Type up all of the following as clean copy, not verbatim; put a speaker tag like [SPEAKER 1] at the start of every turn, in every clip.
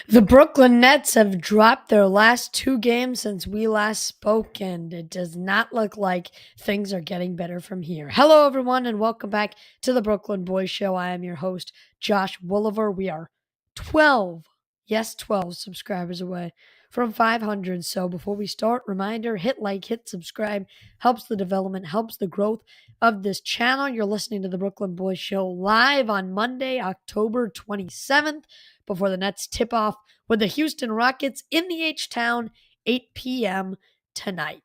[SPEAKER 1] The Brooklyn Nets have dropped their last two games since we last spoke, and it does not look like things are getting better from here. Hello, everyone, and welcome back to the Brooklyn Boys Show. I am your host, Josh Woolever. We are 12, yes, 12 subscribers away from 500. So before we start, reminder, hit like, hit subscribe, helps the development, helps the growth of this channel. You're listening to the Brooklyn Boys Show live on Monday, October 27th. Before the Nets tip off with the Houston Rockets in the H-Town, 8 p.m. tonight.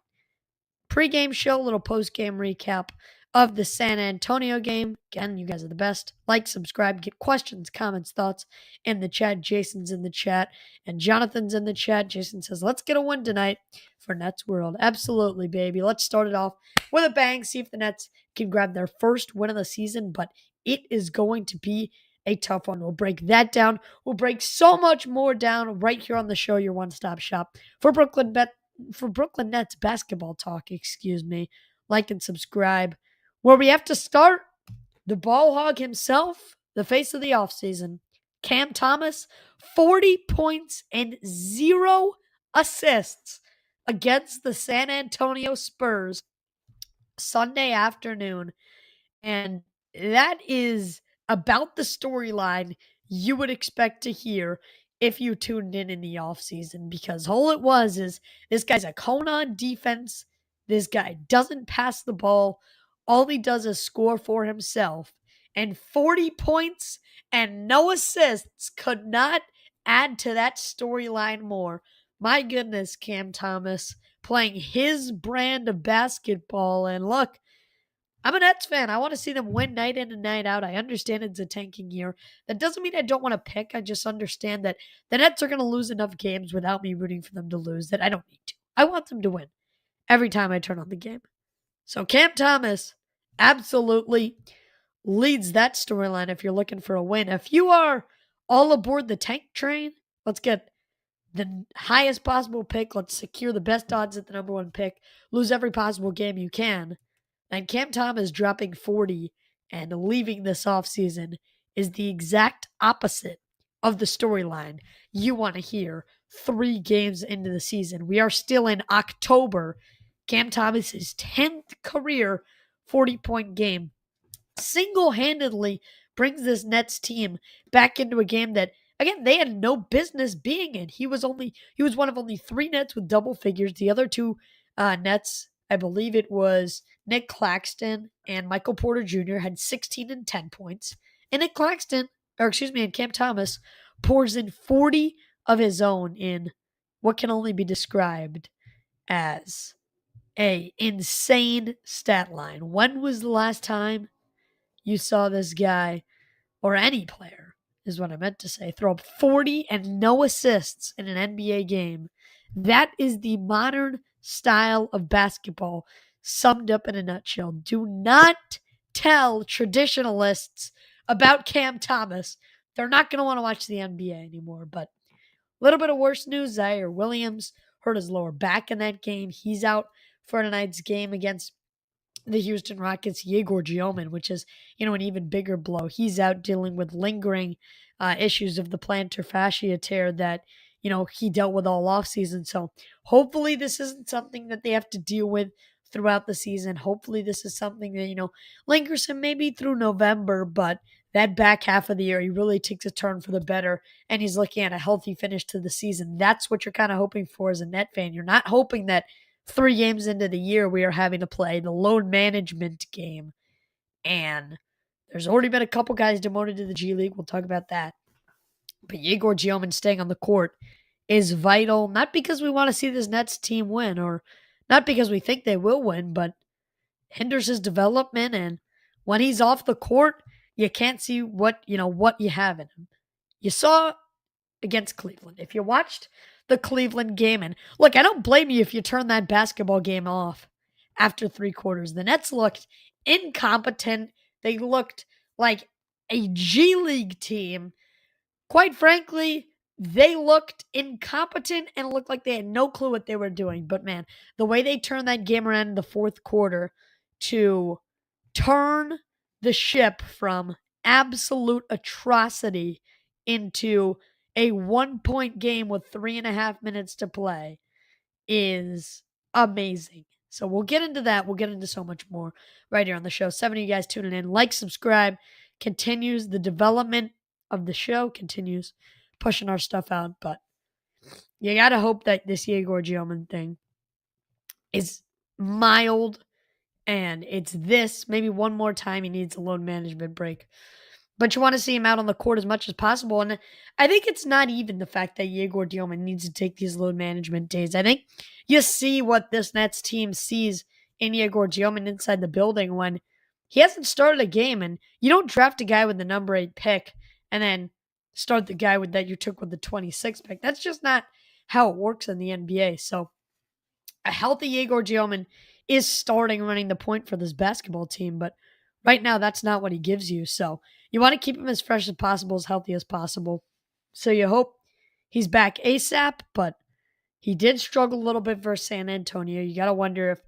[SPEAKER 1] Pre-game show, little post-game recap of the San Antonio game. Again, you guys are the best. Like, subscribe, get questions, comments, thoughts in the chat. Jason's in the chat and Jonathan's in the chat. Jason says, let's get a win tonight for Nets World. Absolutely, baby. Let's start it off with a bang. See if the Nets can grab their first win of the season, but it is going to be a tough one. We'll break that down. We'll break so much more down right here on the show, your one-stop shop for Brooklyn Nets basketball talk, like and subscribe. Where we have to start, the ball hog himself, the face of the offseason, Cam Thomas, 40 points and 0 assists against the San Antonio Spurs Sunday afternoon. And that is about the storyline you would expect to hear if you tuned in the offseason, because all it was is this guy's a cone on defense. This guy doesn't pass the ball. All he does is score for himself. And 40 points and no assists could not add to that storyline more. My goodness, Cam Thomas playing his brand of basketball. And look, I'm a Nets fan. I want to see them win night in and night out. I understand it's a tanking year. That doesn't mean I don't want to pick. I just understand that the Nets are going to lose enough games without me rooting for them to lose that I don't need to. I want them to win every time I turn on the game. So Cam Thomas absolutely leads that storyline if you're looking for a win. If you are all aboard the tank train, let's get the highest possible pick. Let's secure the best odds at the number one pick. Lose every possible game you can. And Cam Thomas dropping 40 and leaving this offseason is the exact opposite of the storyline you want to hear 3 games into the season. We are still in October. Cam Thomas's 10th career 40-point game single-handedly brings this Nets team back into a game that, again, they had no business being in. He was one of only 3 Nets with double figures. The other 2 Nets, I believe it was Nick Claxton and Michael Porter Jr. had 16 and 10 points. And and Cam Thomas pours in 40 of his own in what can only be described as a insane stat line. When was the last time you saw this guy, or any player is what I meant to say, throw up 40 and no assists in an NBA game? That is the modern style of basketball summed up in a nutshell. Do not tell traditionalists about Cam Thomas. They're not going to want to watch the NBA anymore. But a little bit of worse news, Zaire Williams hurt his lower back in that game. He's out for tonight's game against the Houston Rockets. Yegor Gioman, which is, an even bigger blow. He's out dealing with lingering issues of the plantar fascia tear that, he dealt with all offseason. So hopefully this isn't something that they have to deal with throughout the season. Hopefully this is something that, lingers him maybe through November, but that back half of the year, he really takes a turn for the better, and he's looking at a healthy finish to the season. That's what you're kind of hoping for as a Net fan. You're not hoping that 3 games into the year, we are having to play the load management game. And there's already been a couple guys demoted to the G League. We'll talk about that. But Yegor Gioman staying on the court is vital, not because we want to see this Nets team win, or not because we think they will win, but hinders his development. And when he's off the court, you can't see what you have in him. You saw against Cleveland. If you watched the Cleveland game, and look, I don't blame you if you turn that basketball game off after 3 quarters. The Nets looked incompetent. They looked like a G League team. Quite frankly, they looked incompetent and looked like they had no clue what they were doing. But man, the way they turned that game around in the 4th quarter to turn the ship from absolute atrocity into a 1-point game with 3.5 minutes to play is amazing. So we'll get into that. We'll get into so much more right here on the show. 7 of you guys tuning in. Like, subscribe. Continues the development of the show. Continues pushing our stuff out. But you got to hope that this Yegor Gioman thing is mild. And it's this. Maybe one more time he needs a load management break. But you want to see him out on the court as much as possible. And I think it's not even the fact that Yegor Dioman needs to take these load management days. I think you see what this Nets team sees in Yegor Dioman inside the building when he hasn't started a game. And you don't draft a guy with the number 8 pick and then start the guy with that you took with the 26 pick. That's just not how it works in the NBA. So a healthy Yegor Dioman is starting running the point for this basketball team. But right now, that's not what he gives you. So you want to keep him as fresh as possible, as healthy as possible. So you hope he's back ASAP, but he did struggle a little bit versus San Antonio. You got to wonder if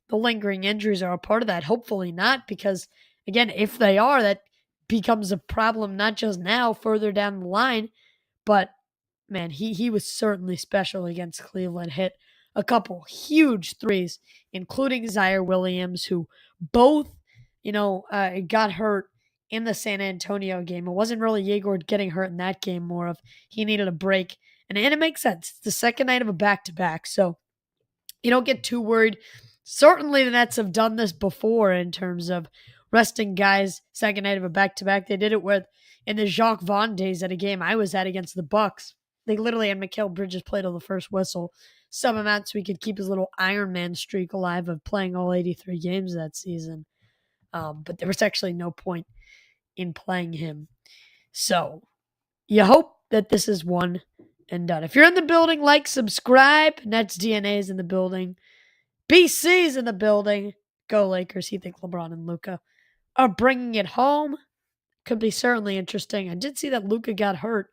[SPEAKER 1] the lingering injuries are a part of that. Hopefully not, because, again, if they are, that becomes a problem not just now, further down the line, but, man, he was certainly special against Cleveland. Hit a couple huge threes, including Zaire Williams, who both got hurt in the San Antonio game. It wasn't really Yegor getting hurt in that game, more of he needed a break. And it makes sense. It's the second night of a back-to-back, so you don't get too worried. Certainly the Nets have done this before in terms of resting guys second night of a back-to-back. They did it with in the Jacques Vaughn days at a game I was at against the Bucks. They literally had Mikal Bridges play till the first whistle. Some amount so he could keep his little Iron Man streak alive of playing all 83 games that season. But there was actually no point in playing him. So you hope that this is one and done. If you're in the building, like, subscribe. Nets DNA is in the building. BC's in the building. Go Lakers. He think LeBron and Luka are bringing it home. Could be certainly interesting. I did see that Luka got hurt.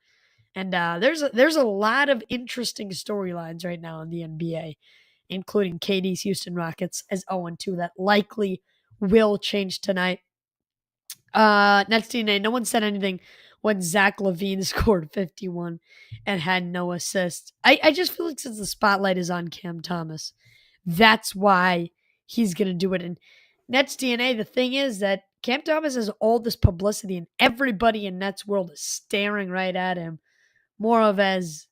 [SPEAKER 1] And there's a lot of interesting storylines right now in the NBA, including KD's Houston Rockets as 0-2. That likely will change tonight. Nets DNA, no one said anything when Zach LaVine scored 51 and had no assists. I just feel like since the spotlight is on Cam Thomas, that's why he's going to do it. And Nets DNA, the thing is that Cam Thomas has all this publicity and everybody in Nets world is staring right at him. More of as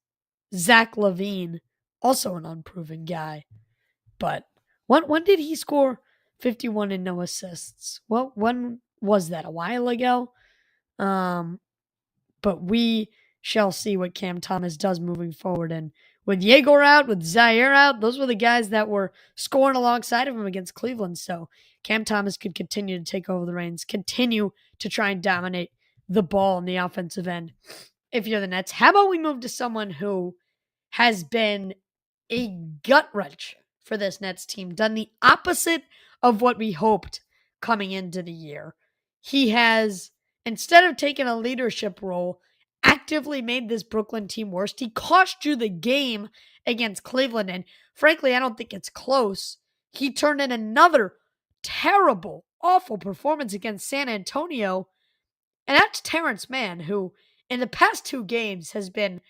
[SPEAKER 1] Zach LaVine, also an unproven guy. But when did he score 51 and no assists? Well, when was that? A while ago? But we shall see what Cam Thomas does moving forward. And with Yegor out, with Zaire out, those were the guys that were scoring alongside of him against Cleveland. So Cam Thomas could continue to take over the reins, continue to try and dominate the ball in the offensive end. If you're the Nets, how about we move to someone who has been a gut wrench for this Nets team, done the opposite of what we hoped coming into the year. He has, instead of taking a leadership role, actively made this Brooklyn team worse. He cost you the game against Cleveland, and frankly, I don't think it's close. He turned in another terrible, awful performance against San Antonio, and that's Terrence Mann, who in the past 2 games has been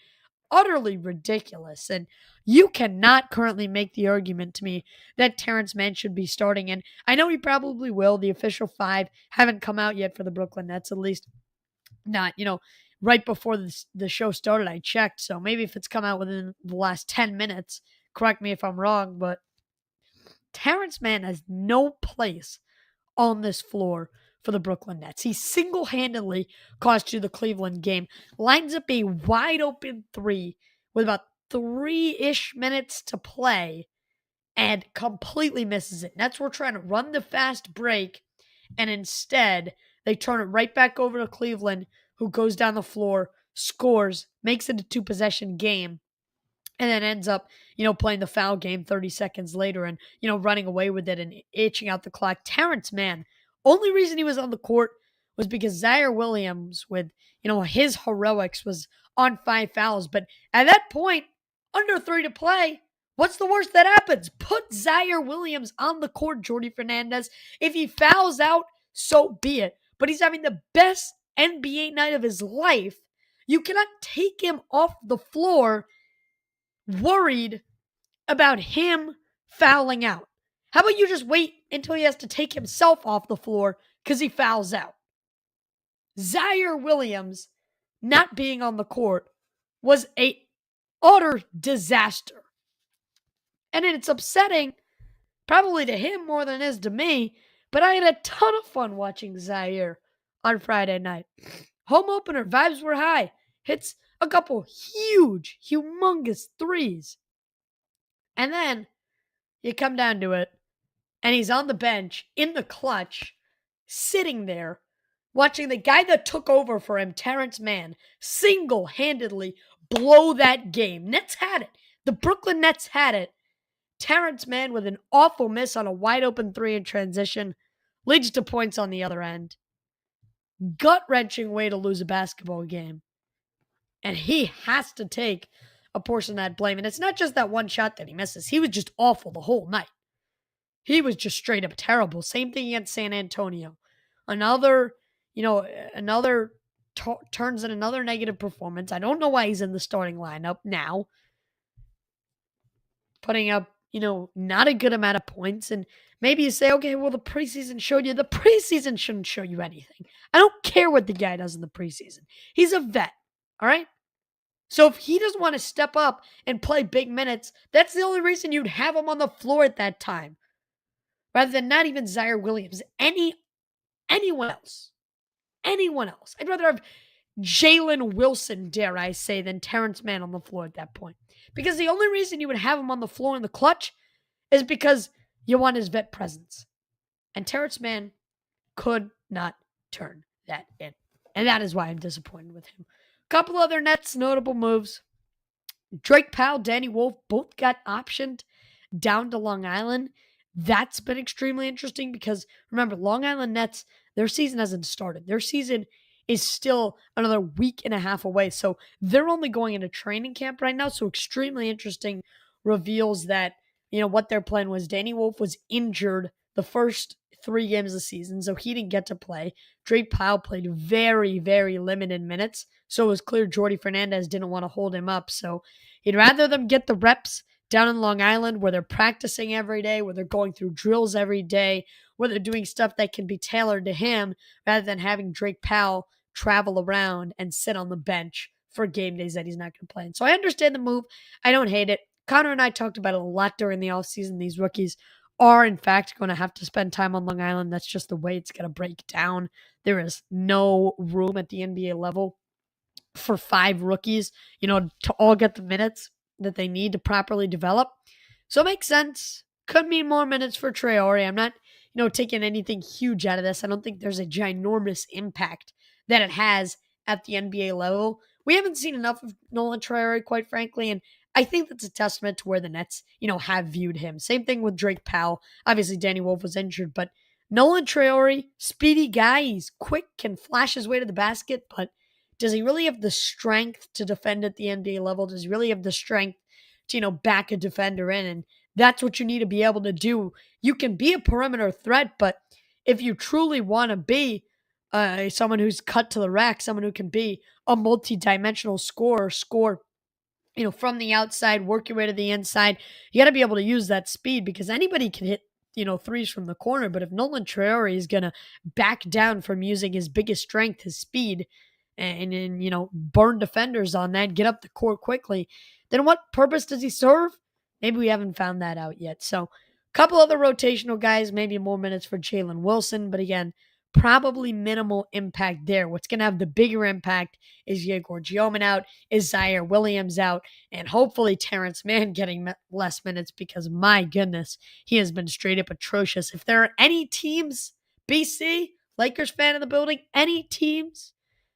[SPEAKER 1] utterly ridiculous. And you cannot currently make the argument to me that Terrence Mann should be starting. And I know he probably will. The official 5 haven't come out yet for the Brooklyn Nets, at least not, right before the show started, I checked. So maybe if it's come out within the last 10 minutes, correct me if I'm wrong, but Terrence Mann has no place on this floor for the Brooklyn Nets. He single-handedly cost you the Cleveland game. Lines up a wide-open 3 with about 3-ish minutes to play and completely misses it. Nets were trying to run the fast break, and instead they turn it right back over to Cleveland, who goes down the floor, scores, makes it a 2-possession game, and then ends up, playing the foul game 30 seconds later and, running away with it and itching out the clock. Terrence Mann, only reason he was on the court was because Zaire Williams, with, his heroics, was on 5 fouls. But at that point, under 3 to play, what's the worst that happens? Put Zaire Williams on the court, Jordi Fernandez. If he fouls out, so be it. But he's having the best NBA night of his life. You cannot take him off the floor worried about him fouling out. How about you just wait until he has to take himself off the floor because he fouls out? Zaire Williams not being on the court was a utter disaster. And it's upsetting, probably to him more than it is to me, but I had a ton of fun watching Zaire on Friday night. Home opener, vibes were high. Hits a couple huge, humongous threes. And then you come down to it, and he's on the bench in the clutch, sitting there, watching the guy that took over for him, Terrence Mann, single-handedly blow that game. Nets had it. The Brooklyn Nets had it. Terrence Mann with an awful miss on a wide-open three in transition leads to points on the other end. Gut-wrenching way to lose a basketball game. And he has to take a portion of that blame. And it's not just that one shot that he misses. He was just awful the whole night. He was just straight up terrible. Same thing against San Antonio. Another turns in another negative performance. I don't know why he's in the starting lineup now. Putting up, not a good amount of points. And maybe you say, okay, well, the preseason showed you. The preseason shouldn't show you anything. I don't care what the guy does in the preseason. He's a vet, all right? So if he doesn't want to step up and play big minutes, that's the only reason you'd have him on the floor at that time. Rather than not even Zaire Williams. Anyone else. Anyone else. I'd rather have Jalen Wilson, dare I say, than Terrence Mann on the floor at that point. Because the only reason you would have him on the floor in the clutch is because you want his vet presence. And Terrence Mann could not turn that in. And that is why I'm disappointed with him. A couple other Nets notable moves. Drake Powell, Danny Wolf both got optioned down to Long Island. That's been extremely interesting because, remember, Long Island Nets, their season hasn't started. Their season is still another week and a half away. So they're only going into training camp right now. So extremely interesting. Reveals that, what their plan was. Danny Wolf was injured the first 3 games of the season, so he didn't get to play. Drake Powell played very, very limited minutes. So it was clear Jordy Fernandez didn't want to hold him up. So he'd rather them get the reps down in Long Island where they're practicing every day, where they're going through drills every day, where they're doing stuff that can be tailored to him rather than having Drake Powell travel around and sit on the bench for game days that he's not going to play in. So I understand the move. I don't hate it. Connor and I talked about it a lot during the offseason. These rookies are, in fact, going to have to spend time on Long Island. That's just the way it's going to break down. There is no room at the NBA level for 5 rookies, to all get the minutes that they need to properly develop. So it makes sense. Could mean more minutes for Traore. I'm not, taking anything huge out of this. I don't think there's a ginormous impact that it has at the NBA level. We haven't seen enough of Nolan Traore, quite frankly, and I think that's a testament to where the Nets, have viewed him. Same thing with Drake Powell. Obviously, Danny Wolf was injured, but Nolan Traore, speedy guy. He's quick, can flash his way to the basket, but does he really have the strength to defend at the NBA level? Does he really have the strength to, back a defender in? And that's what you need to be able to do. You can be a perimeter threat, but if you truly want to be someone who's cut to the rack, someone who can be a multi-dimensional scorer, score from the outside, work your way to the inside, you got to be able to use that speed because anybody can hit threes from the corner. But if Nolan Traore is going to back down from using his biggest strength, his speed, and burn defenders on that, get up the court quickly, then what purpose does he serve? Maybe we haven't found that out yet. So a couple other rotational guys, maybe more minutes for Jalen Wilson, but again, probably minimal impact there. What's going to have the bigger impact is Yegor Gioman out, is Zaire Williams out, and hopefully Terrence Mann getting less minutes because, my goodness, he has been straight up atrocious. If there are any teams, BC, Lakers fan in the building, any teams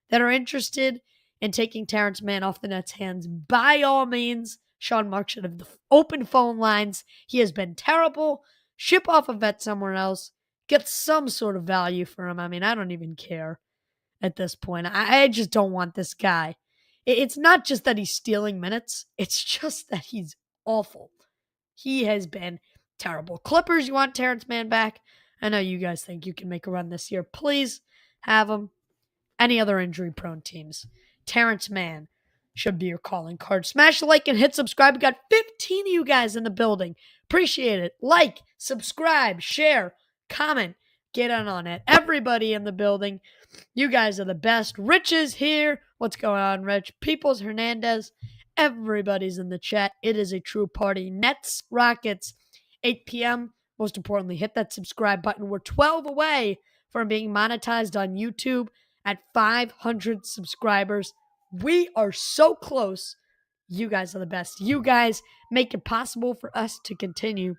[SPEAKER 1] that are interested in taking Terrence Mann off the Nets' hands, by all means, Sean Mark should have the open phone lines. He has been terrible. Ship off a vet somewhere else. Get some sort of value for him. I mean, I don't even care at this point. I just don't want this guy. It's not just that he's stealing minutes. It's just that he's awful. He has been terrible. Clippers, you want Terrence Mann back? I know you guys think you can make a run this year. Please have him. Any other injury-prone teams, Terrence Mann should be your calling card. Smash the like and hit subscribe. We got 15 of you guys in the building. Appreciate it. Like, subscribe, share, comment, get on it. Everybody in the building, you guys are the best. Rich is here. What's going on, Rich? Peoples Hernandez. Everybody's in the chat. It is a true party. Nets, Rockets, 8 p.m. Most importantly, hit that subscribe button. We're 12 away from being monetized on YouTube at 500 subscribers. We are so close. You guys are the best. You guys make it possible for us to continue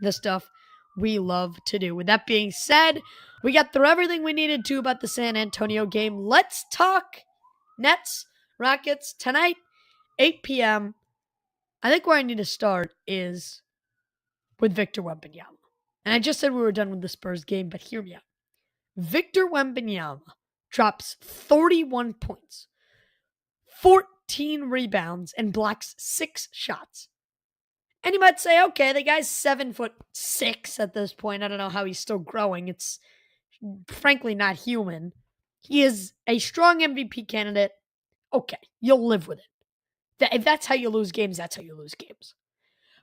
[SPEAKER 1] the stuff we love to do. With that being said, we got through everything we needed to about the San Antonio game. Let's talk Nets, Rockets tonight, 8 p.m. I think where I need to start is with Victor Wembanyama. And I just said we were done with the Spurs game, but hear me out. Victor Wembanyama drops 31 points, 14 rebounds, and blocks 6 shots. And you might say, okay, the guy's 7'6" at this point. I don't know how he's still growing. It's frankly not human. He is a strong MVP candidate. Okay, you'll live with it. If that's how you lose games, that's how you lose games.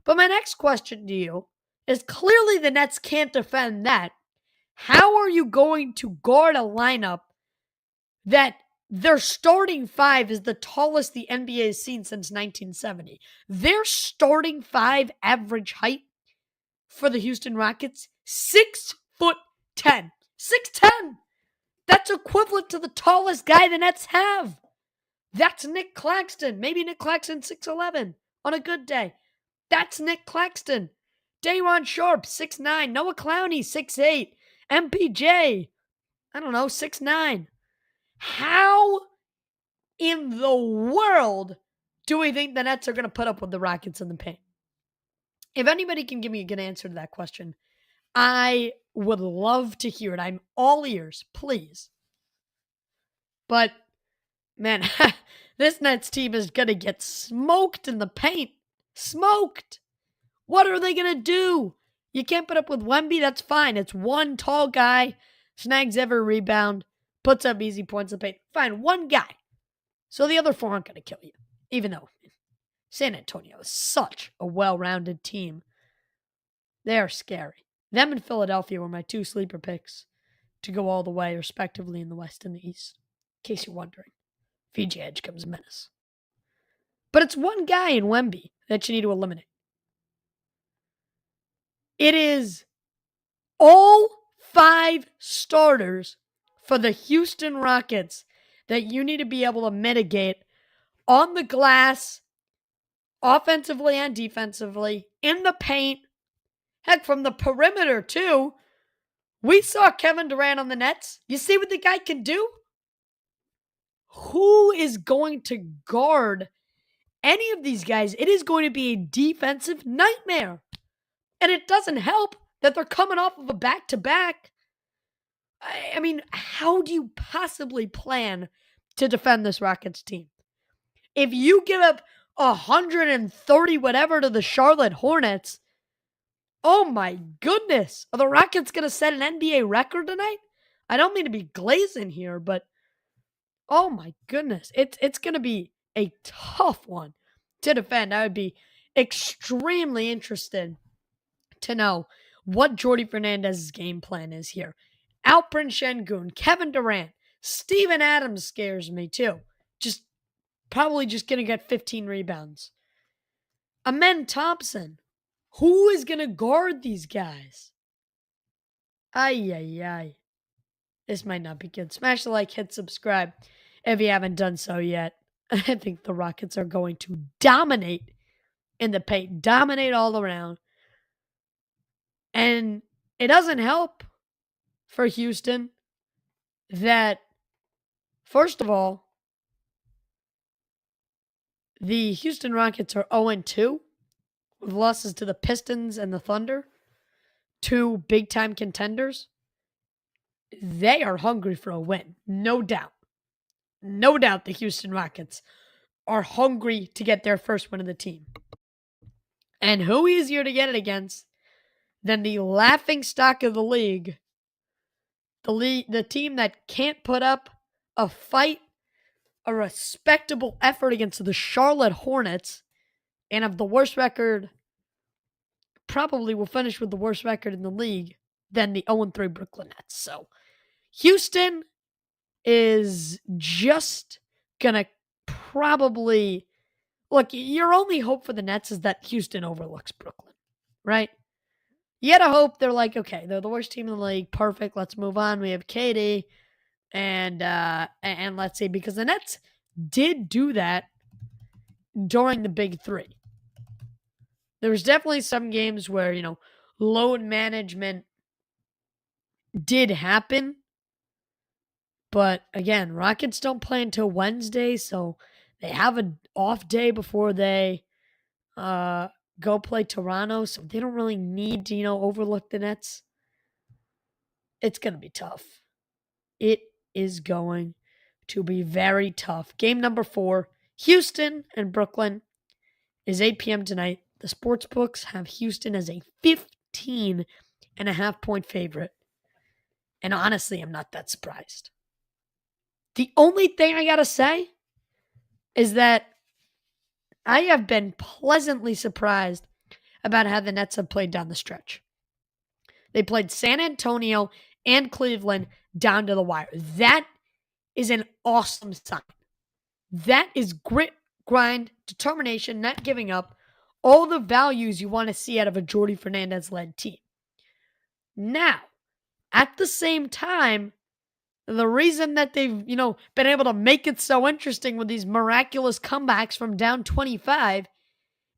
[SPEAKER 1] But my next question to you is, clearly the Nets can't defend that. How are you going to guard a lineup that their starting 5 is the tallest the NBA has seen since 1970? Their starting 5 average height for the Houston Rockets, 6'10". 6'10". That's equivalent to the tallest guy the Nets have. That's Nick Claxton. Maybe Nick Claxton 6'11" on a good day. That's Nick Claxton. Day'Ron Sharpe, 6'9". Noah Clowney, 6'8". MPJ, I don't know, 6'9". How in the world do we think the Nets are going to put up with the Rockets in the paint? If anybody can give me a good answer to that question, I would love to hear it. I'm all ears, please. But, man, this Nets team is going to get smoked in the paint. Smoked. What are they going to do? You can't put up with Wemby, that's fine. It's one tall guy, snags every rebound, puts up easy points in the paint. Fine, one guy. So the other 4 aren't going to kill you. Even though San Antonio is such a well-rounded team. They are scary. Them and Philadelphia were my 2 sleeper picks to go all the way, respectively, in the West and the East. In case you're wondering. Fiji Edge comes menace. But it's one guy in Wemby that you need to eliminate. It is all 5 starters for the Houston Rockets that you need to be able to mitigate on the glass, offensively and defensively, in the paint, heck, from the perimeter too. We saw Kevin Durant on the Nets. You see what the guy can do? Who is going to guard any of these guys? It is going to be a defensive nightmare. And it doesn't help that they're coming off of a back-to-back. I mean, how do you possibly plan to defend this Rockets team? If you give up 130 whatever to the Charlotte Hornets, oh my goodness, are the Rockets going to set an NBA record tonight? I don't mean to be glazing here, but oh my goodness, it's going to be a tough one to defend. I would be extremely interested to know what Jordy Fernandez's game plan is here. Alperen Şengün, Kevin Durant, Steven Adams scares me too. Probably just going to get 15 rebounds. Amen Thompson. Who is going to guard these guys? Ay. This might not be good. Smash the like, hit subscribe if you haven't done so yet. I think the Rockets are going to dominate in the paint. Dominate all around. And it doesn't help for Houston that, first of all, the Houston Rockets are 0-2 with losses to the Pistons and the Thunder, 2 big-time contenders. They are hungry for a win, no doubt. No doubt the Houston Rockets are hungry to get their first win of the team. And who easier to get it against than the laughingstock of the league, the team that can't put up a fight a respectable effort against the Charlotte Hornets and have the worst record, probably will finish with the worst record in the league than the 0-3 Brooklyn Nets. So Houston is just going to probably look, your only hope for the Nets is that Houston overlooks Brooklyn, right? You gotta hope they're like, okay, they're the worst team in the league. Perfect. Let's move on. We have KD. And let's see, because the Nets did do that during the Big Three. There was definitely some games where, load management did happen. But again, Rockets don't play until Wednesday, so they have an off day before they go play Toronto, so they don't really need to, overlook the Nets. It's going to be tough. It is going to be very tough. Game number 4, Houston and Brooklyn, is 8 p.m. tonight. The sports books have Houston as a 15.5-point favorite. And honestly, I'm not that surprised. The only thing I got to say is that I have been pleasantly surprised about how the Nets have played down the stretch. They played San Antonio and Cleveland down to the wire. That is an awesome sign. That is grit, grind, determination, not giving up, all the values you want to see out of a Jordy Fernandez-led team. Now, at the same time, the reason that they've, been able to make it so interesting with these miraculous comebacks from down 25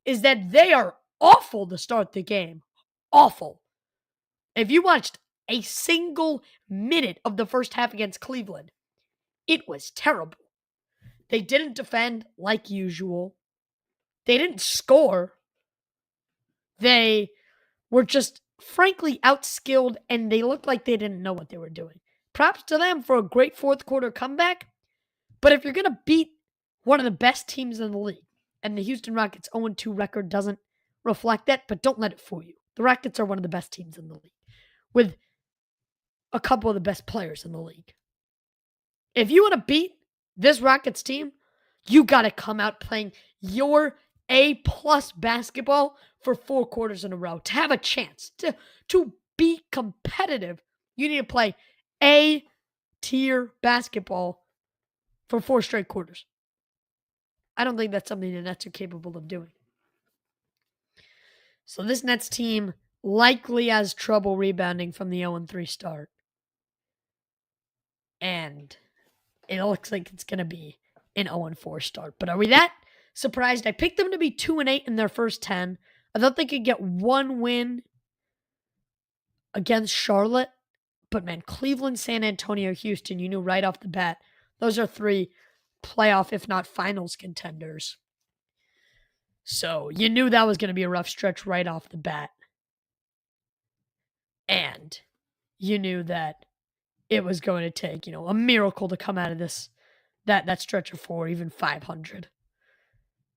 [SPEAKER 1] is that they are awful to start the game. Awful. If you watched a single minute of the first half against Cleveland, it was terrible. They didn't defend like usual. They didn't score. They were just frankly outskilled, and they looked like they didn't know what they were doing. Props to them for a great fourth quarter comeback. But if you're going to beat one of the best teams in the league, and the Houston Rockets 0-2 record doesn't reflect that, but don't let it fool you. The Rockets are one of the best teams in the league, with a couple of the best players in the league. If you want to beat this Rockets team, you got to come out playing your A-plus basketball for 4 quarters in a row. To have a chance to be competitive, you need to play A-tier basketball for 4 straight quarters. I don't think that's something the Nets are capable of doing. So this Nets team likely has trouble rebounding from the 0-3 start. And it looks like it's going to be an 0-4 start. But are we that surprised? I picked them to be 2-8 in their first 10. I thought they could get 1 win against Charlotte. But man, Cleveland, San Antonio, Houston, you knew right off the bat, those are 3 playoff, if not finals contenders. So you knew that was going to be a rough stretch right off the bat. And you knew that it was going to take, a miracle to come out of this, that stretch of 4, even 500.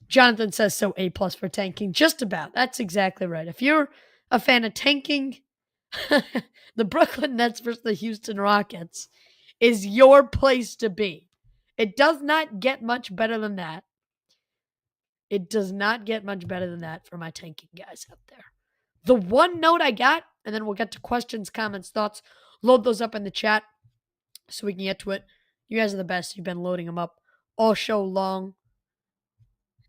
[SPEAKER 1] Jonathan says so A+ for tanking. Just about. That's exactly right. If you're a fan of tanking, the Brooklyn Nets versus the Houston Rockets is your place to be. It does not get much better than that. It does not get much better than that for my tanking guys out there. The one note I got, and then we'll get to questions, comments, thoughts. Load those up in the chat so we can get to it. You guys are the best. You've been loading them up all show long.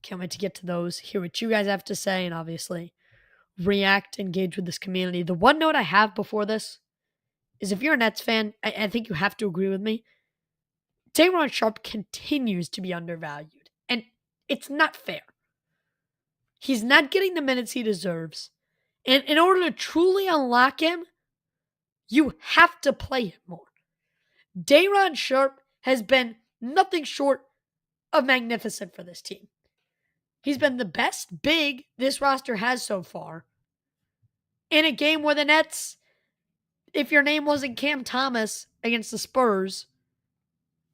[SPEAKER 1] Can't wait to get to those, hear what you guys have to say, and obviously react, engage with this community. The one note I have before this is if you're a Nets fan, I think you have to agree with me. Day'Ron Sharpe continues to be undervalued, and it's not fair. He's not getting the minutes he deserves. And in order to truly unlock him, you have to play him more. Day'Ron Sharpe has been nothing short of magnificent for this team. He's been the best big this roster has so far. In a game where the Nets, if your name wasn't Cam Thomas against the Spurs,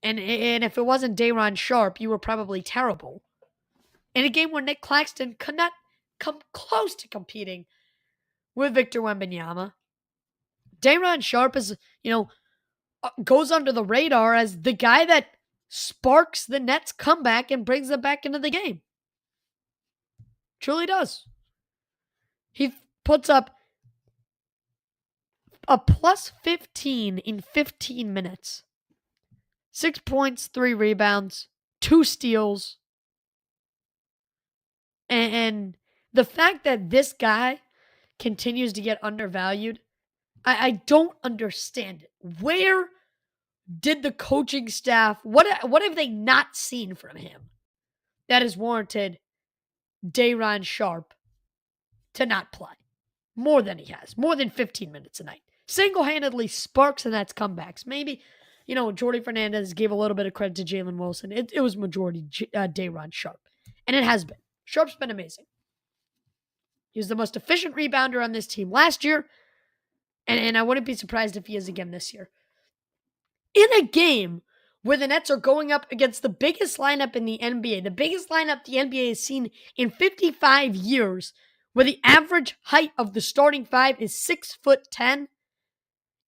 [SPEAKER 1] and if it wasn't Day'Ron Sharpe, you were probably terrible. In a game where Nick Claxton could not come close to competing with Victor Wembanyama, Day'Ron Sharpe is, goes under the radar as the guy that sparks the Nets comeback and brings them back into the game. Truly does. He puts up a plus 15 in 15 minutes. 6 points, 3 rebounds, 2 steals. And the fact that this guy continues to get undervalued, I don't understand it. Where did the coaching staff, what have they not seen from him that has warranted Day'Ron Sharpe to not play more than he has, more than 15 minutes a night? Single-handedly sparks the Nets comebacks. Maybe, Jordy Fernandez gave a little bit of credit to Jalen Wilson. It was majority Day'Ron Sharpe, and it has been. Sharpe's been amazing. He was the most efficient rebounder on this team last year, and I wouldn't be surprised if he is again this year. In a game where the Nets are going up against the biggest lineup in the NBA, the biggest lineup the NBA has seen in 55 years, where the average height of the starting five is 6'10",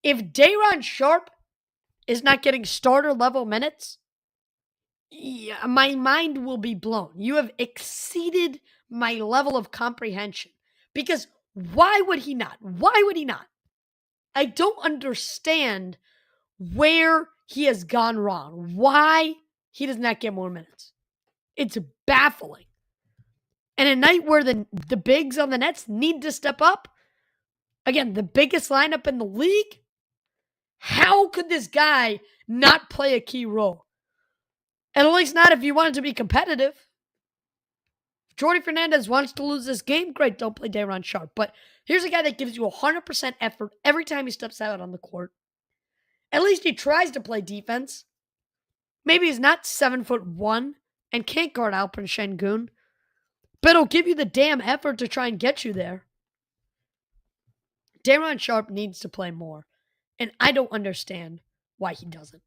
[SPEAKER 1] if Day'Ron Sharpe is not getting starter level minutes, my mind will be blown. You have exceeded my level of comprehension. Because why would he not? Why would he not? I don't understand where he has gone wrong. Why he does not get more minutes. It's baffling. And a night where the bigs on the Nets need to step up, again, the biggest lineup in the league, how could this guy not play a key role? And at least not if you want it to be competitive. If Jordy Fernandez wants to lose this game, great, don't play Day'Ron Sharpe. But here's a guy that gives you 100% effort every time he steps out on the court. At least he tries to play defense. Maybe he's not 7'1" and can't guard Alperen Şengün, but it'll give you the damn effort to try and get you there. Day'Ron Sharpe needs to play more, and I don't understand why he doesn't.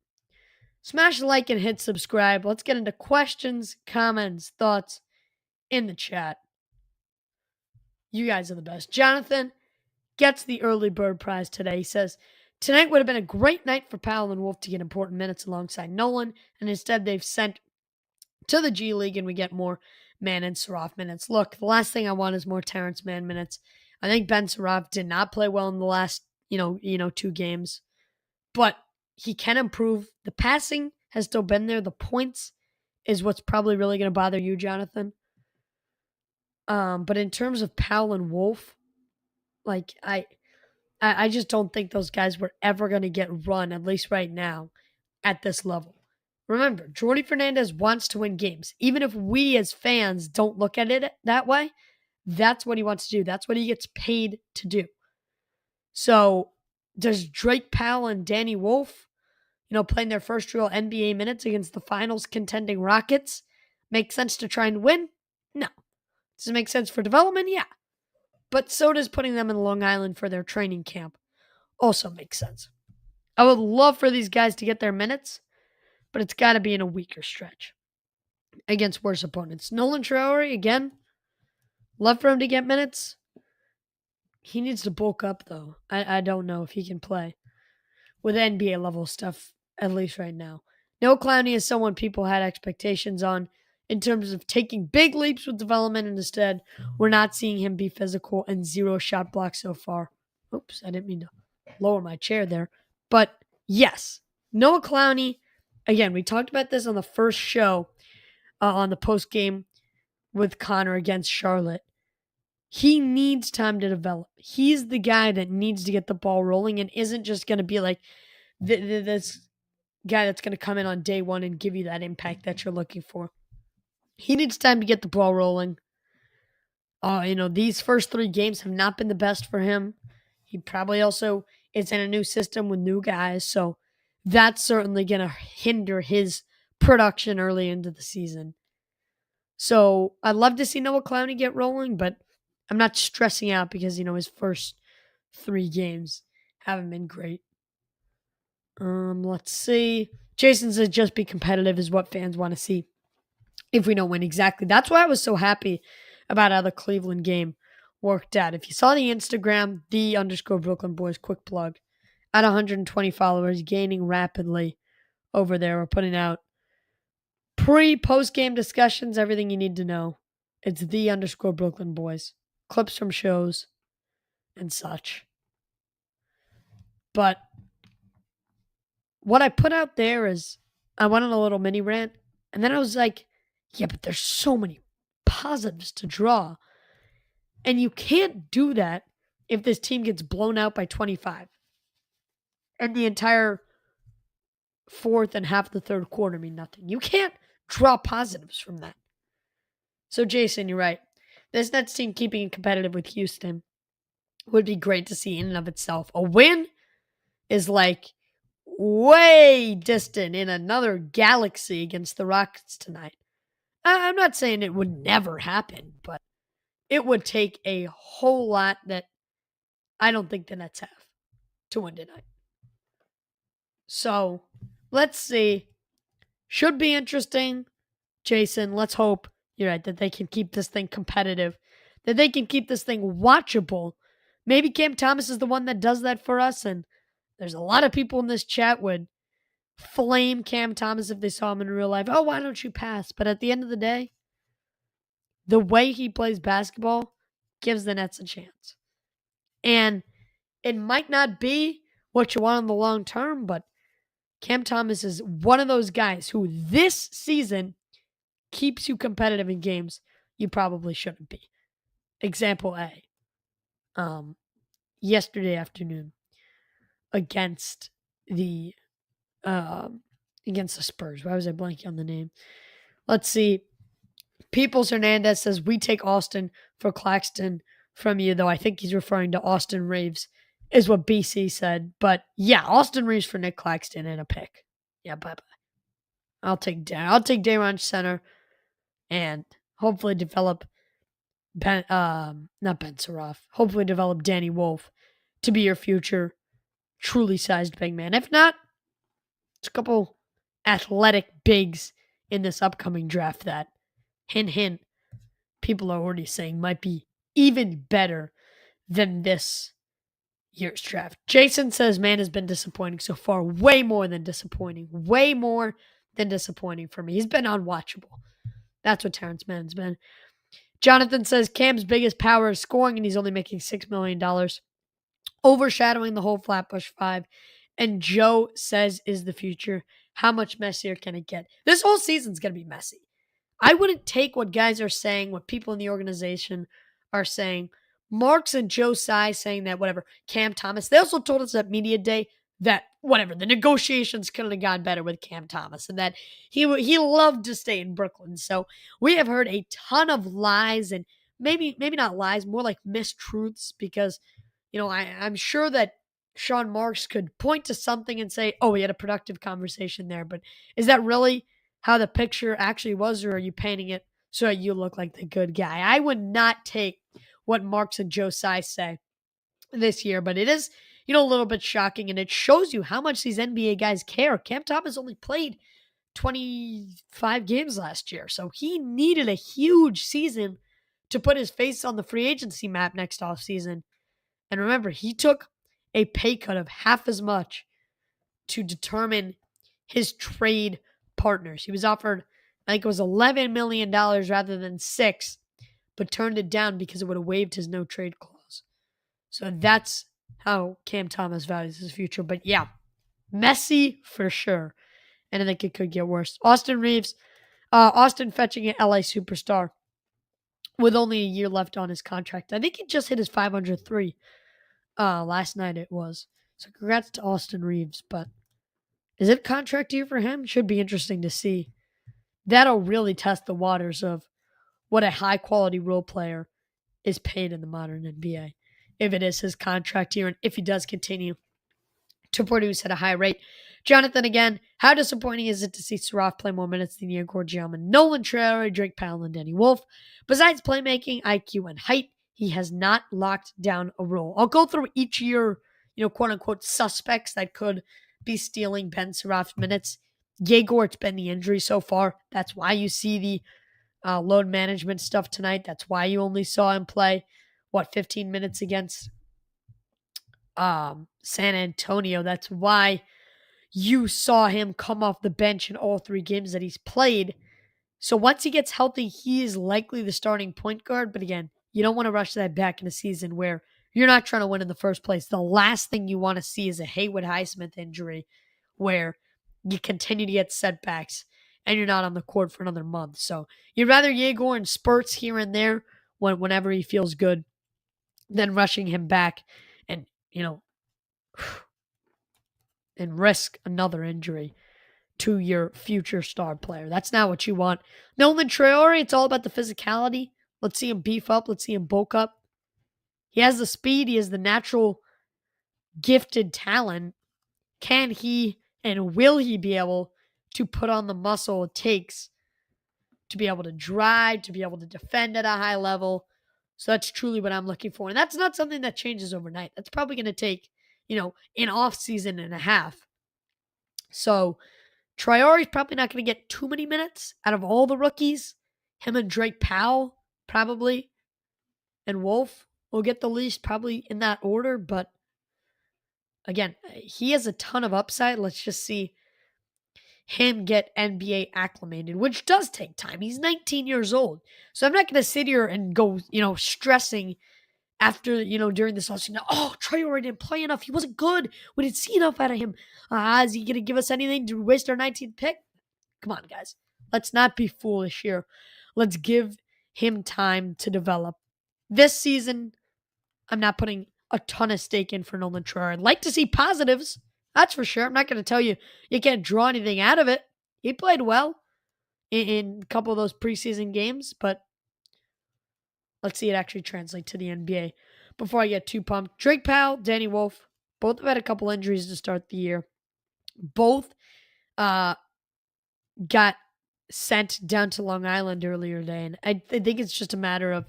[SPEAKER 1] Smash the like and hit subscribe. Let's get into questions, comments, thoughts in the chat. You guys are the best. Jonathan gets the early bird prize today. He says, tonight would have been a great night for Powell and Wolf to get important minutes alongside Nolan, and instead they've sent to the G League and we get more Man and Saraf minutes. Look, the last thing I want is more Terrence Mann minutes. I think Ben Saraf did not play well in the last, 2 games, but he can improve. The passing has still been there. The points is what's probably really going to bother you, Jonathan. But in terms of Powell and Wolf, like I just don't think those guys were ever going to get run, at least right now, at this level. Remember, Jordy Fernandez wants to win games. Even if we as fans don't look at it that way, that's what he wants to do. That's what he gets paid to do. So does Drake Powell and Danny Wolf, playing their first real NBA minutes against the finals contending Rockets, make sense to try and win? No. Does it make sense for development? Yeah. But so does putting them in Long Island for their training camp. Also makes sense. I would love for these guys to get their minutes, but it's got to be in a weaker stretch against worse opponents. Nolan Traore, again, love for him to get minutes. He needs to bulk up, though. I don't know if he can play with NBA level stuff, at least right now. Noah Clowney is someone people had expectations on in terms of taking big leaps with development, and instead, we're not seeing him be physical and 0 shot blocks so far. Oops, I didn't mean to lower my chair there. But yes, Noah Clowney, again, we talked about this on the first show on the post game with Connor against Charlotte. He needs time to develop. He's the guy that needs to get the ball rolling and isn't just going to be like this guy that's going to come in on day one and give you that impact that you're looking for. He needs time to get the ball rolling. These first 3 games have not been the best for him. He probably also is in a new system with new guys, so that's certainly going to hinder his production early into the season. So I'd love to see Noah Clowney get rolling, but I'm not stressing out because, his first 3 games haven't been great. Let's see. Jason says just be competitive is what fans want to see if we don't win. Exactly. That's why I was so happy about how the Cleveland game worked out. If you saw the Instagram, _Brooklyn Boys, quick plug, at 120 followers, gaining rapidly over there. We're putting out Post game discussions, everything you need to know. It's _Brooklyn Boys. Clips from shows and such. But what I put out there is I went on a little mini rant, and then I was like, yeah, but there's so many positives to draw. And you can't do that if this team gets blown out by 25. And the entire fourth and half of the third quarter mean nothing. You can't draw positives from that. So, Jason, you're right. This Nets team keeping it competitive with Houston would be great to see in and of itself. A win is like way distant in another galaxy against the Rockets tonight. I'm not saying it would never happen, but it would take a whole lot that I don't think the Nets have to win tonight. So let's see. Should be interesting. Jason, let's hope you're right that they can keep this thing competitive, that they can keep this thing watchable. Maybe Cam Thomas is the one that does that for us, and there's a lot of people in this chat would flame Cam Thomas if they saw him in real life. Oh, why don't you pass? But at the end of the day, the way he plays basketball gives the Nets a chance. And it might not be what you want in the long term, but Cam Thomas is one of those guys who this season keeps you competitive in games you probably shouldn't be. Example A. Yesterday afternoon against the Spurs. Why was I blanking on the name? Let's see. Peoples Hernandez says, we take Austin for Claxton from you, though I think he's referring to Austin Reeves, is what BC said. But yeah, Austin Reeves for Nick Claxton and a pick. Yeah, bye-bye. I'll take Daron center and hopefully develop hopefully develop Danny Wolf to be your future truly sized big man. If not, it's a couple athletic bigs in this upcoming draft that, hint, hint, people are already saying might be even better than this year's draft. Jason says, man has been disappointing so far. Way more than disappointing. Way more than disappointing for me. He's been unwatchable. That's what Terrence Mann's been. Jonathan says, Cam's biggest power is scoring, and he's only making $6 million, overshadowing the whole Flatbush Five. And Joe says, is the future. How much messier can it get? This whole season's going to be messy. I wouldn't take what guys are saying, what people in the organization are saying. Marks and Joe Tsai saying that, whatever, Cam Thomas. They also told us at Media Day that, whatever, the negotiations couldn't have gone better with Cam Thomas and that he loved to stay in Brooklyn. So we have heard a ton of lies and maybe not lies, more like mistruths because, I'm sure that Sean Marks could point to something and say, oh, we had a productive conversation there. But is that really how the picture actually was, or are you painting it so that you look like the good guy? I would not take what Marks and Joe Tsai say this year, but it is, a little bit shocking, and it shows you how much these NBA guys care. Cam Thomas only played 25 games last year, so he needed a huge season to put his face on the free agency map next offseason. And remember, he took a pay cut of half as much to determine his trade partners. He was offered, I think it was $11 million rather than $6, but turned it down because it would have waived his no trade clause. So that's how Cam Thomas values his future. But yeah, messy for sure. And I think it could get worse. Austin Reeves, Austin fetching an LA superstar with only a year left on his contract. I think he just hit his 503 last night it was. So congrats to Austin Reeves. But is it a contract year for him? Should be interesting to see. That'll really test the waters of what a high-quality role player is paid in the modern NBA. If it is his contract year and if he does continue to produce at a high rate. Jonathan, again, how disappointing is it to see Saraf play more minutes than Igor Giamma, Nolan Traore, Drake Powell, and Danny Wolf? Besides playmaking, IQ, and height, he has not locked down a role. I'll go through each year, quote-unquote suspects that could be stealing Ben Saraf's minutes. Yegor, it's been the injury so far. That's why you see the load management stuff tonight. That's why you only saw him play, 15 minutes against San Antonio. That's why you saw him come off the bench in all 3 games that he's played. So once he gets healthy, he is likely the starting point guard. But again, you don't want to rush that back in a season where you're not trying to win in the first place. The last thing you want to see is a Haywood Highsmith injury where you continue to get setbacks and you're not on the court for another month. So you'd rather Yegor in spurts here and there whenever he feels good than rushing him back and, and risk another injury to your future star player. That's not what you want. Nolan Traore, it's all about the physicality. Let's see him beef up. Let's see him bulk up. He has the speed. He has the natural gifted talent. Can he and will he be able to put on the muscle it takes to be able to drive, to be able to defend at a high level? So that's truly what I'm looking for. And that's not something that changes overnight. That's probably going to take, an off season and a half. So Traore's probably not going to get too many minutes out of all the rookies. Him and Drake Powell, probably, and Wolf will get the least, probably in that order. But again, he has a ton of upside. Let's just see him get NBA acclimated, which does take time. He's 19 years old. So I'm not going to sit here and go, stressing after, during this offseason. Oh, Traore didn't play enough. He wasn't good. We didn't see enough out of him. Is he going to give us anything to waste our 19th pick? Come on, guys. Let's not be foolish here. Let's give him time to develop. This season, I'm not putting a ton of stake in for Nolan Traore. I'd like to see positives. That's for sure. I'm not going to tell you can't draw anything out of it. He played well in a couple of those preseason games, but let's see it actually translate to the NBA before I get too pumped. Drake Powell, Danny Wolf, both have had a couple injuries to start the year. Both got sent down to Long Island earlier today, and I think it's just a matter of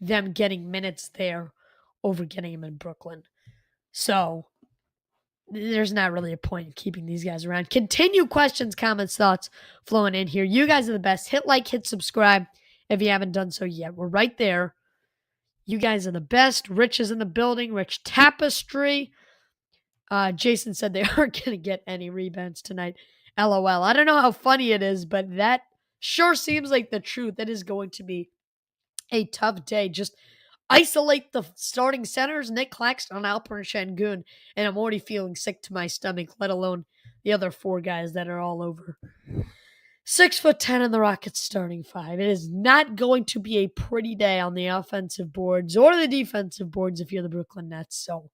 [SPEAKER 1] them getting minutes there over getting him in Brooklyn. So there's not really a point in keeping these guys around. Continue questions, comments, thoughts flowing in here. You guys are the best. Hit like, hit subscribe if you haven't done so yet. We're right there. You guys are the best. Rich is in the building. Rich Tapestry. Jason said they aren't going to get any rebounds tonight. LOL. I don't know how funny it is, but that sure seems like the truth. It is going to be a tough day. Just isolate the starting centers, Nick Claxton, Alperen Şengün, and I'm already feeling sick to my stomach, let alone the other four guys that are all over 6'10" in the Rockets starting five. It is not going to be a pretty day on the offensive boards or the defensive boards if you're the Brooklyn Nets. So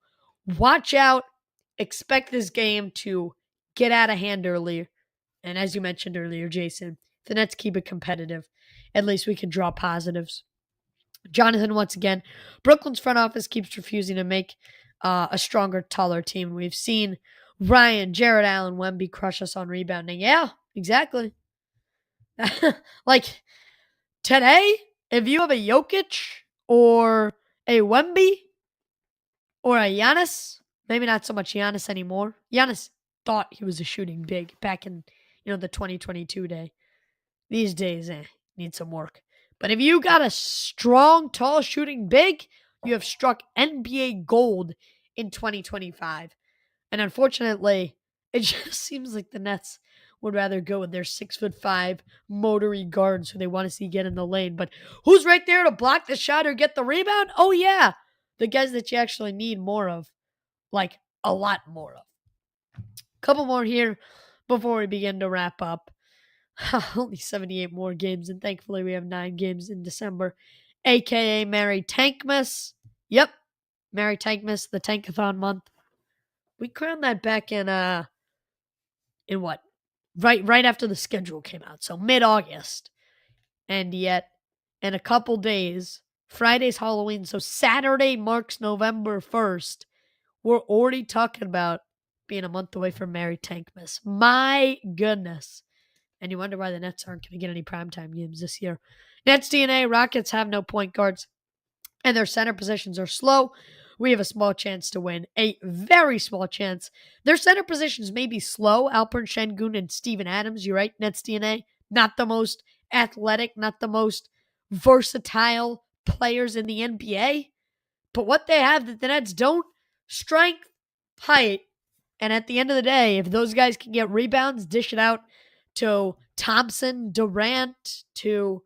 [SPEAKER 1] watch out. Expect this game to get out of hand early. And as you mentioned earlier, Jason, if the Nets keep it competitive, at least we can draw positives. Jonathan, once again, Brooklyn's front office keeps refusing to make a stronger, taller team. We've seen Ryan, Jared Allen, Wemby crush us on rebounding. Yeah, exactly. Like, today, if you have a Jokic or a Wemby or a Giannis, maybe not so much Giannis anymore. Giannis thought he was a shooting big back in, the 2022 day. These days, need some work. But if you got a strong, tall shooting big, you have struck NBA gold in 2025. And unfortunately, it just seems like the Nets would rather go with their 6'5" motory guards who they want to see get in the lane. But who's right there to block the shot or get the rebound? Oh, yeah. The guys that you actually need more of. Like, a lot more of. Couple more here before we begin to wrap up. Only 78 more games, and thankfully we have 9 games in December, a.k.a. Merry Tankmas. Yep, Merry Tankmas, the Tankathon month. We crowned that back in what? Right after the schedule came out, so mid-August. And yet, in a couple days, Friday's Halloween, so Saturday marks November 1st. We're already talking about being a month away from Merry Tankmas. My goodness. And you wonder why the Nets aren't going to get any primetime games this year. Nets DNA, Rockets have no point guards, and their center positions are slow. We have a small chance to win. A very small chance. Their center positions may be slow. Alperen Şengün and Steven Adams, you're right, Nets DNA. Not the most athletic, not the most versatile players in the NBA. But what they have that the Nets don't, strength, height. And at the end of the day, if those guys can get rebounds, dish it out, to Thompson, Durant, to,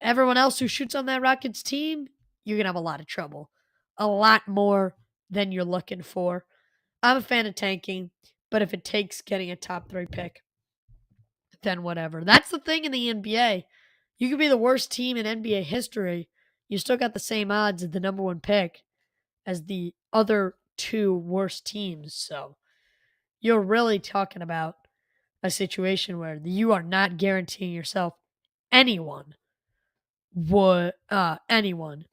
[SPEAKER 1] everyone else who shoots on that Rockets team, you're going to have a lot of trouble. A lot more than you're looking for. I'm a fan of tanking, but if it takes getting a top 3 pick, then whatever. That's the thing in the NBA. You could be the worst team in NBA history. You still got the same odds at the number 1 pick as the other 2 worst teams. So you're really talking about a situation where you are not guaranteeing yourself anyone anyone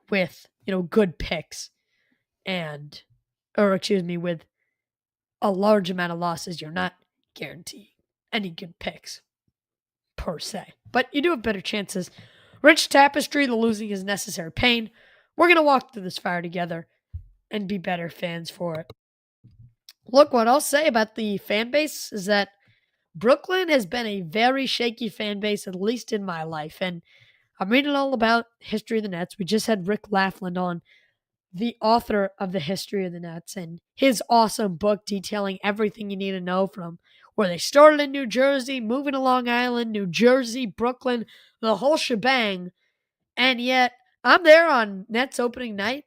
[SPEAKER 1] with, good picks with a large amount of losses. You're not guaranteeing any good picks per se, but you do have better chances. Rich Tapestry, the losing is necessary pain. We're going to walk through this fire together and be better fans for it. Look, what I'll say about the fan base is that Brooklyn has been a very shaky fan base, at least in my life. And I'm reading all about history of the Nets. We just had Rick Laughlin on, the author of the history of the Nets, and his awesome book detailing everything you need to know from where they started in New Jersey, moving to Long Island, New Jersey, Brooklyn, the whole shebang. And yet, I'm there on Nets opening night,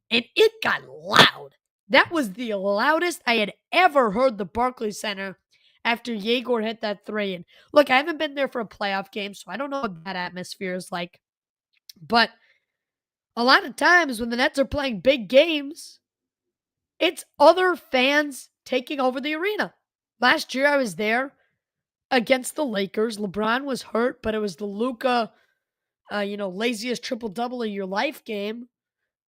[SPEAKER 1] and it got loud. That was the loudest I had ever heard the Barclays Center after Yegor hit that 3. And look, I haven't been there for a playoff game, so I don't know what that atmosphere is like. But a lot of times when the Nets are playing big games, it's other fans taking over the arena. Last year I was there against the Lakers. LeBron was hurt, but it was the Luka, laziest triple-double of your life game.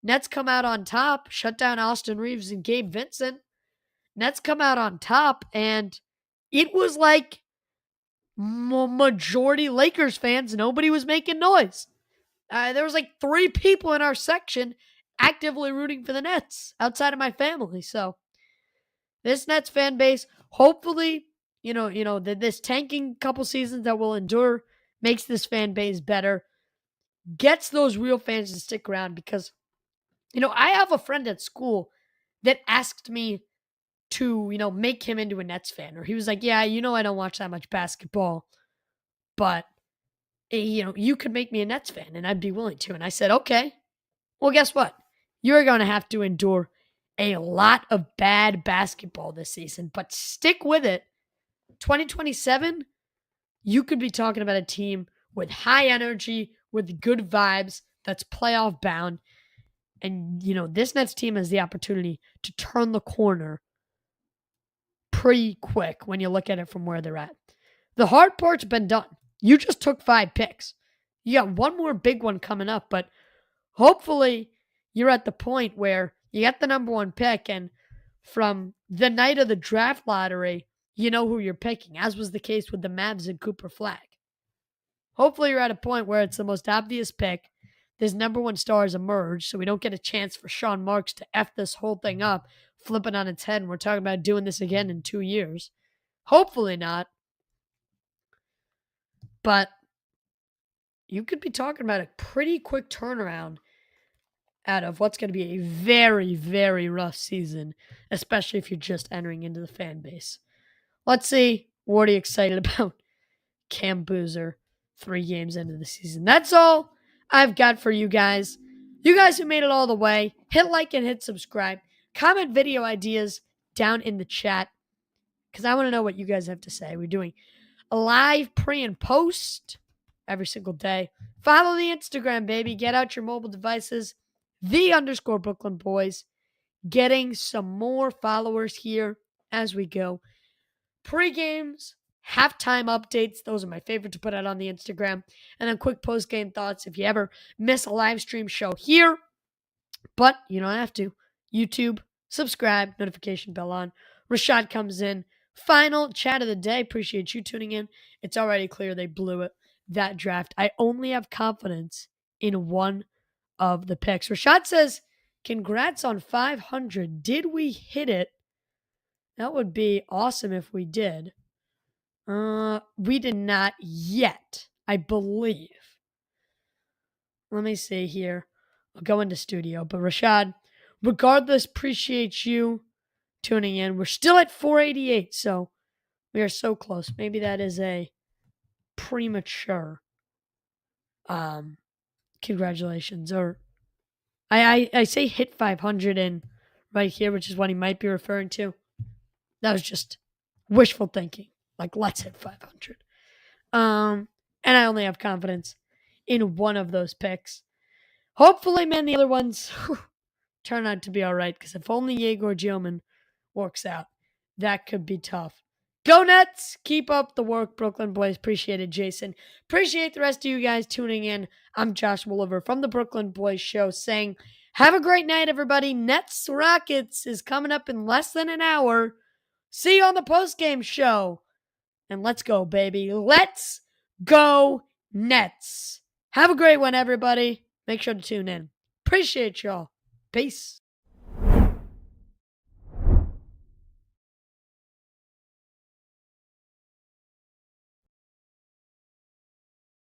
[SPEAKER 1] Nets come out on top, shut down Austin Reeves and Gabe Vincent. Nets come out on top, and it was like majority Lakers fans. Nobody was making noise. There was like 3 people in our section actively rooting for the Nets outside of my family. So this Nets fan base, hopefully, this tanking couple seasons that will endure makes this fan base better, gets those real fans to stick around because, I have a friend at school that asked me to, make him into a Nets fan. Or he was like, yeah, I don't watch that much basketball, but, you could make me a Nets fan and I'd be willing to. And I said, okay, well, guess what? You're going to have to endure a lot of bad basketball this season, but stick with it. 2027, you could be talking about a team with high energy, with good vibes, that's playoff bound. And, this Nets team has the opportunity to turn the corner pretty quick when you look at it from where they're at. The hard part's been done. You just took 5 picks. You got one more big one coming up, but hopefully you're at the point where you got the number 1 pick, and from the night of the draft lottery, you know who you're picking, as was the case with the Mavs and Cooper Flag. Hopefully you're at a point where it's the most obvious pick. There's number 1 stars emerge, so we don't get a chance for Sean Marks to F this whole thing up, flip it on its head, and we're talking about doing this again in 2 years. Hopefully not. But you could be talking about a pretty quick turnaround out of what's going to be a very, very rough season, especially if you're just entering into the fan base. Let's see. What are you excited about? Cam Boozer, 3 games into the season. That's all I've got for you guys. You guys who made it all the way, hit like and hit subscribe. Comment video ideas down in the chat because I want to know what you guys have to say. We're doing a live pre and post every single day. Follow the Instagram, baby. Get out your mobile devices. _Brooklyn Boys. Getting some more followers here as we go. Pre-games, halftime updates. Those are my favorite to put out on the Instagram. And then quick post-game thoughts if you ever miss a live stream show here. But you don't have to. YouTube, subscribe, notification bell on. Rashad comes in. Final chat of the day. Appreciate you tuning in. It's already clear they blew it. That draft. I only have confidence in one of the picks. Rashad says, congrats on 500. Did we hit it? That would be awesome if we did. We did not yet, I believe. Let me see here. I'll go into studio. But Rashad, regardless, appreciate you tuning in. We're still at 488, so We are so close. Maybe that is a premature congratulations. Or I say hit 500 in right here, which is what he might be referring to. That was just wishful thinking. Like, let's hit 500. And I only have confidence in one of those picks. Hopefully, man, the other ones turn out to be all right, because if only Yegor Gioman works out, that could be tough. Go Nets! Keep up the work, Brooklyn boys. Appreciate it, Jason. Appreciate the rest of you guys tuning in. I'm Josh Wolliver from the Brooklyn Boys Show saying, have a great night, everybody. Nets Rockets is coming up in less than an hour. See you on the postgame show. And let's go, baby. Let's go, Nets. Have a great one, everybody. Make sure to tune in. Appreciate y'all. Peace.